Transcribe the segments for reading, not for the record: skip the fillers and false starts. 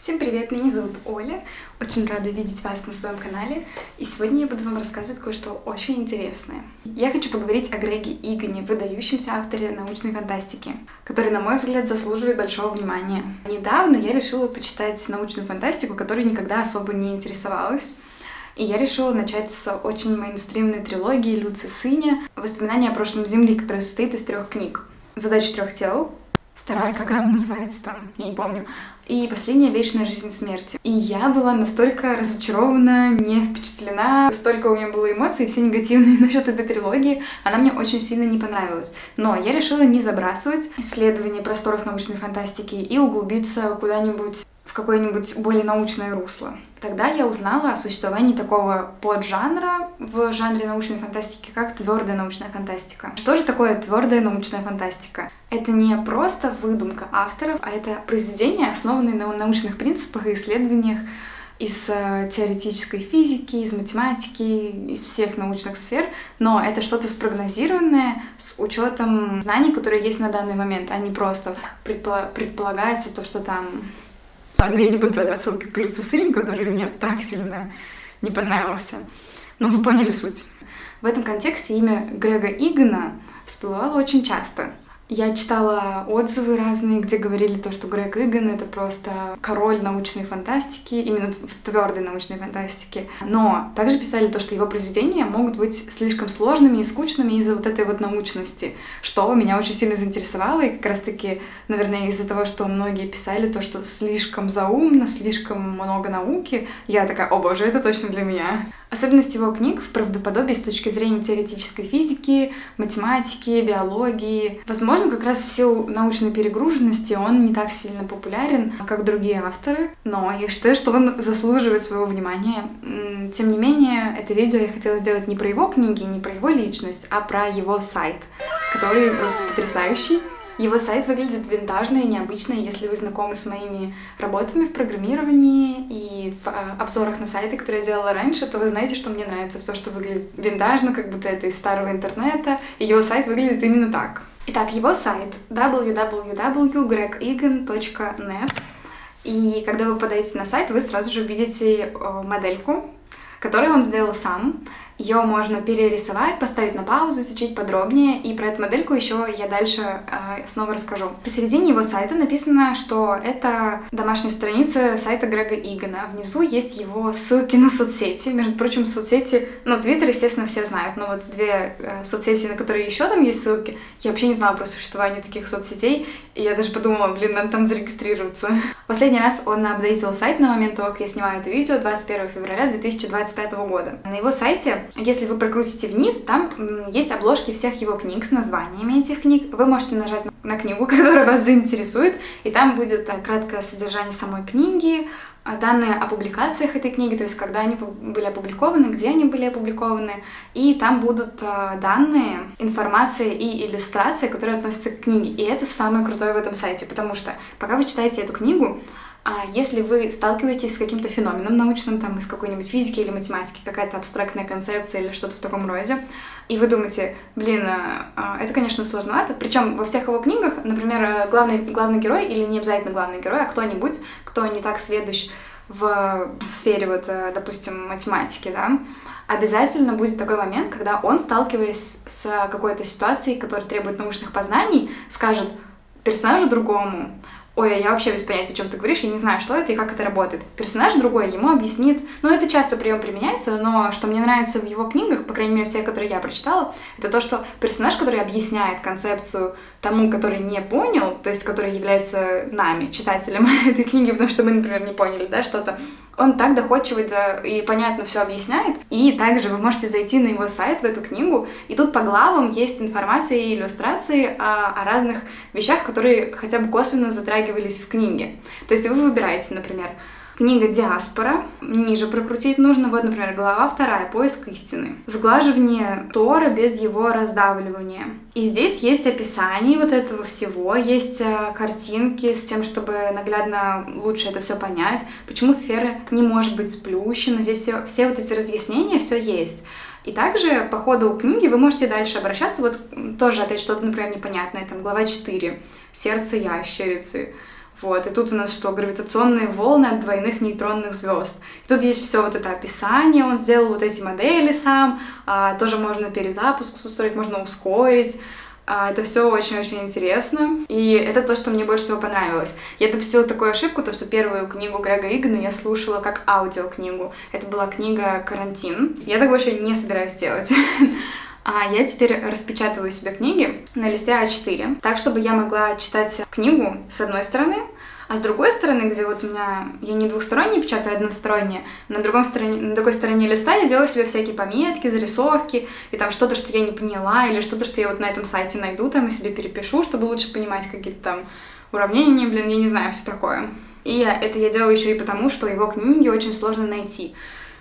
Всем привет, меня зовут Оля, очень рада видеть вас на своем канале, и сегодня я буду вам рассказывать кое-что очень интересное. Я хочу поговорить о Греге Игане, выдающемся авторе научной фантастики, который, на мой взгляд, заслуживает большого внимания. Недавно я решила почитать научную фантастику, которой никогда особо не интересовалась, и я решила начать с очень мейнстримной трилогии Люци Сыня «Воспоминания о прошлом Земли», которая состоит из 3 книг. «Задача 3 тел», вторая, как она называется там, я не помню, и последняя «Вечная жизнь смерти». И я была настолько разочарована, не впечатлена, столько у меня было эмоций, все негативные насчет этой трилогии, она мне очень сильно не понравилась. Но я решила не забрасывать исследование просторов научной фантастики и углубиться куда-нибудь в какое-нибудь более научное русло. Тогда я узнала о существовании такого поджанра в жанре научной фантастики, как твердая научная фантастика. Что же такое твердая научная фантастика? Это не просто выдумка авторов, а это произведения, основанные на научных принципах и исследованиях из теоретической физики, из математики, из всех научных сфер, но это что-то спрогнозированное с учетом знаний, которые есть на данный момент, а не просто предполагается то, что там... Ладно, я не буду давать ссылки к Люци Сыню, который мне так сильно не понравился. Но вы поняли суть. В этом контексте имя Грега Игана всплывало очень часто. Я читала отзывы разные, где говорили то, что Грег Иган — это просто король научной фантастики, именно в твердой научной фантастике. Но также писали то, что его произведения могут быть слишком сложными и скучными из-за вот этой вот научности, что меня очень сильно заинтересовало, и как раз-таки, наверное, из-за того, что многие писали то, что слишком заумно, слишком много науки, я такая: о боже, это точно для меня. Особенность его книг в правдоподобии с точки зрения теоретической физики, математики, биологии. Возможно, как раз в силу научной перегруженности он не так сильно популярен, как другие авторы, но я считаю, что он заслуживает своего внимания. Тем не менее, это видео я хотела сделать не про его книги, не про его личность, а про его сайт, который просто потрясающий. Его сайт выглядит винтажно и необычно. Если вы знакомы с моими работами в программировании и в обзорах на сайты, которые я делала раньше, то вы знаете, что мне нравится все, что выглядит винтажно, как будто это из старого интернета, и его сайт выглядит именно так. Итак, его сайт www.gregegan.net, и когда вы подаете на сайт, вы сразу же видите модельку, которую он сделал сам. Ее можно перерисовать, поставить на паузу, изучить подробнее, и про эту модельку еще я дальше снова расскажу. Посередине его сайта написано, что это домашняя страница сайта Грега Игана. Внизу есть его ссылки на соцсети. Между прочим, соцсети, Твиттер, естественно, все знают, но вот 2 соцсети, на которые еще там есть ссылки, я вообще не знала про существование таких соцсетей, и я даже подумала, надо там зарегистрироваться. Последний раз он апдейтил сайт на момент того, как я снимаю это видео, 21 февраля 2025 года. На его сайте, если вы прокрутите вниз, там есть обложки всех его книг с названиями этих книг. Вы можете нажать на книгу, которая вас заинтересует, и там будет краткое содержание самой книги, данные о публикациях этой книги, то есть когда они были опубликованы, где они были опубликованы, и там будут данные, информация и иллюстрации, которые относятся к книге. И это самое крутое в этом сайте, потому что пока вы читаете эту книгу, если вы сталкиваетесь с каким-то феноменом научным, там, из какой-нибудь физики или математики, какая-то абстрактная концепция или что-то в таком роде, и вы думаете, это, конечно, сложновато. Причем во всех его книгах, например, главный герой, или не обязательно главный герой, а кто-нибудь, кто не так сведущ в сфере, допустим, математики, да, обязательно будет такой момент, когда он, сталкиваясь с какой-то ситуацией, которая требует научных познаний, скажет персонажу другому: ой, я вообще без понятия, о чем ты говоришь, я не знаю, что это и как это работает. Персонаж другой ему объяснит. Это часто прием применяется, но что мне нравится в его книгах, по крайней мере, те, которые я прочитала, это то, что персонаж, который объясняет концепцию тому, который не понял, то есть который является нами, читателем этой книги, потому что мы, например, не поняли, да, что-то, он так доходчиво и понятно все объясняет. И также вы можете зайти на его сайт, в эту книгу, и тут по главам есть информация и иллюстрации о разных вещах, которые хотя бы косвенно затрагивались в книге. То есть вы выбираете, например, книга «Диаспора», ниже прокрутить нужно, например, глава 2 «Поиск истины». Сглаживание Тора без его раздавливания. И здесь есть описание этого всего, есть картинки с тем, чтобы наглядно лучше это все понять, почему сфера не может быть сплющена. Здесь все эти разъяснения, все есть. И также по ходу книги вы можете дальше обращаться, тоже опять что-то, например, непонятное, глава 4 «Сердце ящерицы». Вот, и тут у нас что? Гравитационные волны от двойных нейтронных звезд. И тут есть все вот это описание, он сделал вот эти модели сам, тоже можно перезапуск устроить, можно ускорить. Это все очень-очень интересно, и это то, что мне больше всего понравилось. Я допустила такую ошибку, то, что первую книгу Грега Игана я слушала как аудиокнигу. Это была книга «Карантин». Я так больше не собираюсь делать. А я теперь распечатываю себе книги на листе А4, так, чтобы я могла читать книгу с одной стороны, а с другой стороны, где вот у меня, я не двухсторонне печатаю, а односторонне, на другой стороне листа я делаю себе всякие пометки, зарисовки, и там что-то, что я не поняла, или что-то, что я вот на этом сайте найду, там и себе перепишу, чтобы лучше понимать какие-то там уравнения, я не знаю, все такое. И это я делаю еще и потому, что его книги очень сложно найти.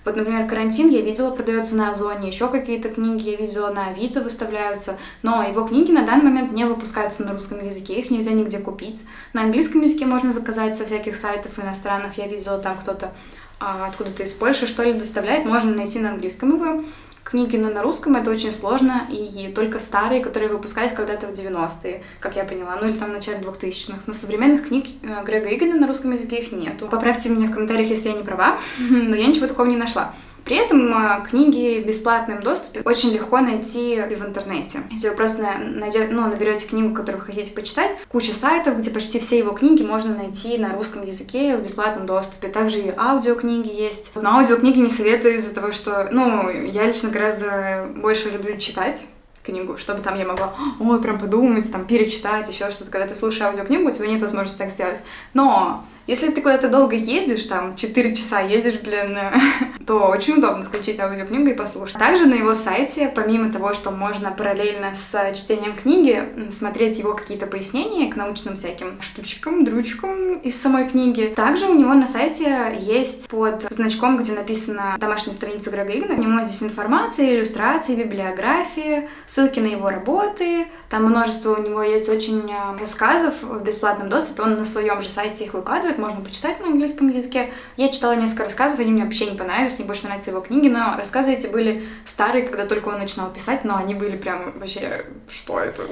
Вот, например, «Карантин» я видела, продается на Озоне, еще какие-то книги я видела на Авито выставляются, но его книги на данный момент не выпускаются на русском языке, их нельзя нигде купить. На английском языке можно заказать со всяких сайтов иностранных, я видела, там кто-то откуда-то из Польши, что ли, доставляет, можно найти на английском его книги, но на русском это очень сложно, и только старые, которые выпускались когда-то в 90-е, как я поняла, ну или там в начале 2000-х, но современных книг Грега Игана на русском языке их нету. Поправьте меня в комментариях, если я не права, но я ничего такого не нашла. При этом книги в бесплатном доступе очень легко найти в интернете. Если вы просто наберете книгу, которую вы хотите почитать, куча сайтов, где почти все его книги можно найти на русском языке в бесплатном доступе. Также и аудиокниги есть. Но аудиокниги не советую из-за того, что, я лично гораздо больше люблю читать книгу, чтобы там я могла, прям подумать, там, перечитать, еще что-то. Когда ты слушаешь аудиокнигу, у тебя нет возможности так сделать. Но если ты куда-то долго едешь, там, 4 часа едешь, то очень удобно включить аудиокнигу и послушать. Также на его сайте, помимо того, что можно параллельно с чтением книги смотреть его какие-то пояснения к научным всяким штучкам, дрючкам из самой книги, также у него на сайте есть под значком, где написано «Домашняя страница Грега Игана», у него здесь информация, иллюстрации, библиографии, ссылки на его работы, там множество у него есть очень рассказов в бесплатном доступе, он на своем же сайте их выкладывает, можно почитать на английском языке. Я читала несколько рассказов, они мне вообще не понравились, мне больше нравятся его книги, но рассказы эти были старые, когда только он начинал писать, но они были прям вообще, что это?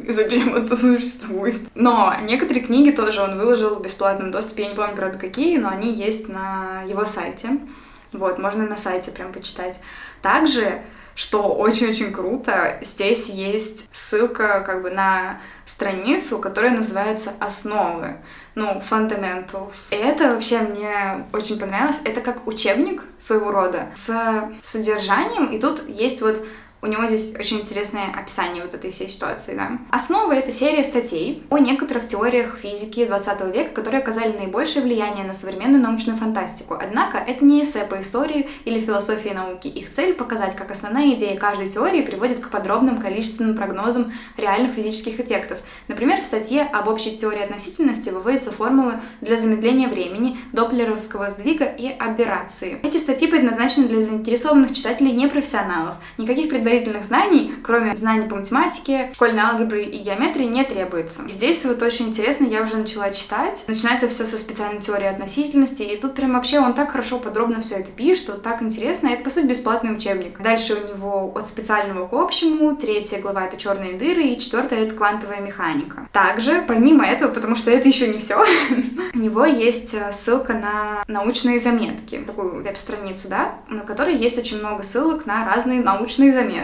Зачем это существует? Но некоторые книги тоже он выложил в бесплатном доступе, я не помню, правда, какие, но они есть на его сайте. Вот, можно на сайте прям почитать. Также, что очень-очень круто, здесь есть ссылка на страницу, которая называется «Основы», fundamentals. И это вообще мне очень понравилось. Это как учебник своего рода с содержанием, и тут есть у него здесь очень интересное описание вот этой всей ситуации, да. «Основы» — это серия статей о некоторых теориях физики 20 века, которые оказали наибольшее влияние на современную научную фантастику. Однако это не эссе по истории или философии науки. Их цель — показать, как основная идея каждой теории приводит к подробным количественным прогнозам реальных физических эффектов. Например, в статье об общей теории относительности выводятся формулы для замедления времени, доплеровского сдвига и аберрации. Эти статьи предназначены для заинтересованных читателей непрофессионалов. Никаких предварительных знаний, кроме знаний по математике, школьной алгебре и геометрии, не требуется. Здесь очень интересно, я уже начала читать. Начинается все со специальной теории относительности, и тут прям вообще он так хорошо, подробно все это пишет, вот так интересно. Это, по сути, бесплатный учебник. Дальше у него от специального к общему, 3 глава — это черные дыры, и 4 — это квантовая механика. Также, помимо этого, потому что это еще не все, у него есть ссылка на научные заметки, такую веб-страницу, да, на которой есть очень много ссылок на разные научные заметки.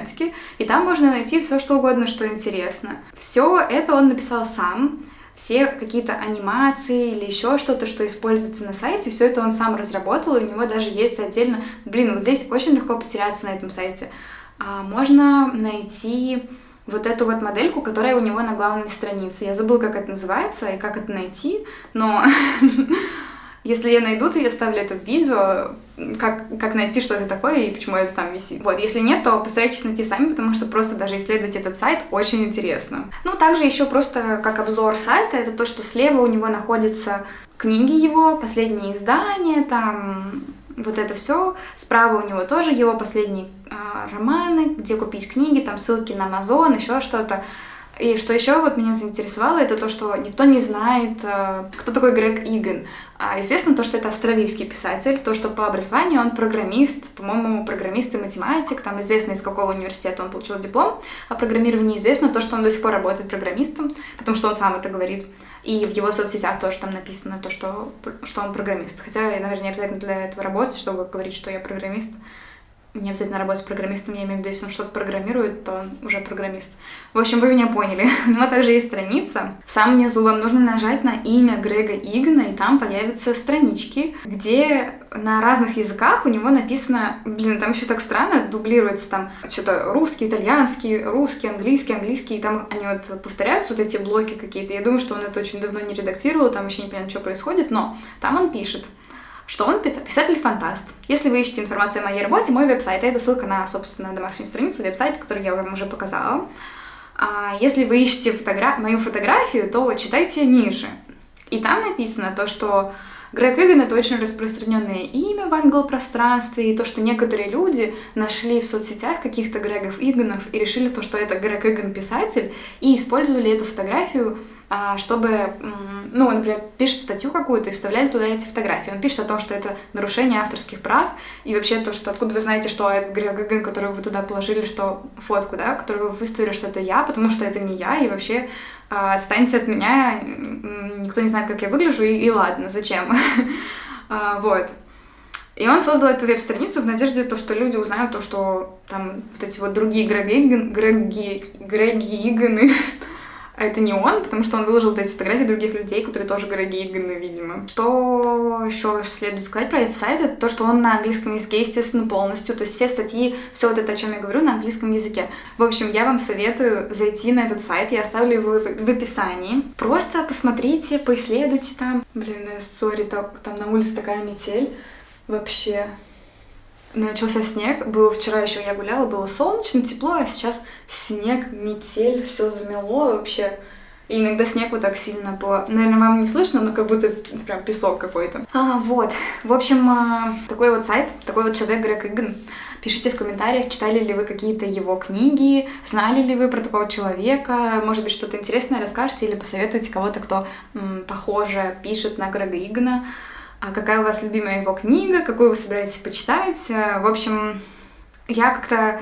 И там можно найти все, что угодно, что интересно. Все это он написал сам. Все какие-то анимации или еще что-то, что используется на сайте, все это он сам разработал, и у него даже есть отдельно... вот здесь очень легко потеряться на этом сайте. Можно найти вот эту модельку, которая у него на главной странице. Я забыла, как это называется и как это найти, но... Если я найду, то я ставлю это в видео, как найти, что это такое и почему это там висит. Если нет, то постарайтесь найти сами, потому что просто даже исследовать этот сайт очень интересно. Также еще просто как обзор сайта, это то, что слева у него находятся книги его, последние издания, там вот это все. Справа у него тоже его последние романы, где купить книги, там ссылки на Amazon, еще что-то. И что еще вот меня заинтересовало, это то, что никто не знает, кто такой Грег Иган. Известно то, что это австралийский писатель, то, что по образованию он программист, по-моему, программист и математик, там известно, из какого университета он получил диплом о программировании, известно то, что он до сих пор работает программистом, потому что он сам это говорит, и в его соцсетях тоже там написано то, что он программист. Хотя, наверное, не обязательно для этого работать, чтобы говорить, что я программист. Не обязательно работать программистом, я имею в виду, если он что-то программирует, то он уже программист. В общем, вы меня поняли. У него также есть страница. В самом низу вам нужно нажать на имя Грега Игана, и там появятся странички, где на разных языках у него написано... Блин, там еще так странно, дублируется там что-то русский, итальянский, русский, английский, и там они вот повторяются, вот эти блоки какие-то. Я думаю, что он это очень давно не редактировал, там еще не понятно, что происходит, но там он пишет, что он писатель-фантаст. Если вы ищете информацию о моей работе, мой веб-сайт, это ссылка на, собственно, домашнюю страницу веб-сайта, который я вам уже показала. А если вы ищете мою фотографию, то читайте ниже. И там написано то, что Грег Иган — это очень распространенное имя в англопространстве, и то, что некоторые люди нашли в соцсетях каких-то Грегов Иганов и решили то, что это Грег Иган писатель, и использовали эту фотографию, чтобы, ну, например, пишет статью какую-то и вставляли туда эти фотографии. Он пишет о том, что это нарушение авторских прав, и вообще то, что откуда вы знаете, что этот Грег Иган, которого вы туда положили, что фотку, да, которую вы выставили, что это я, потому что это не я, и вообще отстаньте от меня, никто не знает, как я выгляжу, и ладно, зачем? Вот. И он создал эту веб-страницу в надежде, что люди узнают то, что там вот эти вот другие Греги Иганы, а это не он, потому что он выложил вот эти фотографии других людей, которые тоже Греги Иганы, видимо. Что еще следует сказать про этот сайт, это то, что он на английском языке, естественно, полностью. То есть все статьи, все вот это, о чем я говорю, на английском языке. В общем, я вам советую зайти на этот сайт, я оставлю его в описании. Просто посмотрите, поисследуйте там. Блин, сори, там на улице такая метель. Вообще... Начался снег, было вчера еще я гуляла, было солнечно, тепло, а сейчас снег, метель, все замело вообще. И иногда снег вот так сильно Наверное, вам не слышно, но как будто прям песок какой-то. Вот. В общем, такой вот сайт, такой вот человек Грег Иган. Пишите в комментариях, читали ли вы какие-то его книги, знали ли вы про такого человека, может быть, что-то интересное расскажете или посоветуете кого-то, кто похоже пишет на Грега Игана. А какая у вас любимая его книга, какую вы собираетесь почитать. В общем, я как-то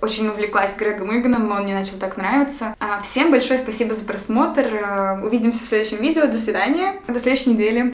очень увлеклась Грегом Иганом, он мне начал так нравиться. Всем большое спасибо за просмотр, увидимся в следующем видео, до свидания, до следующей недели.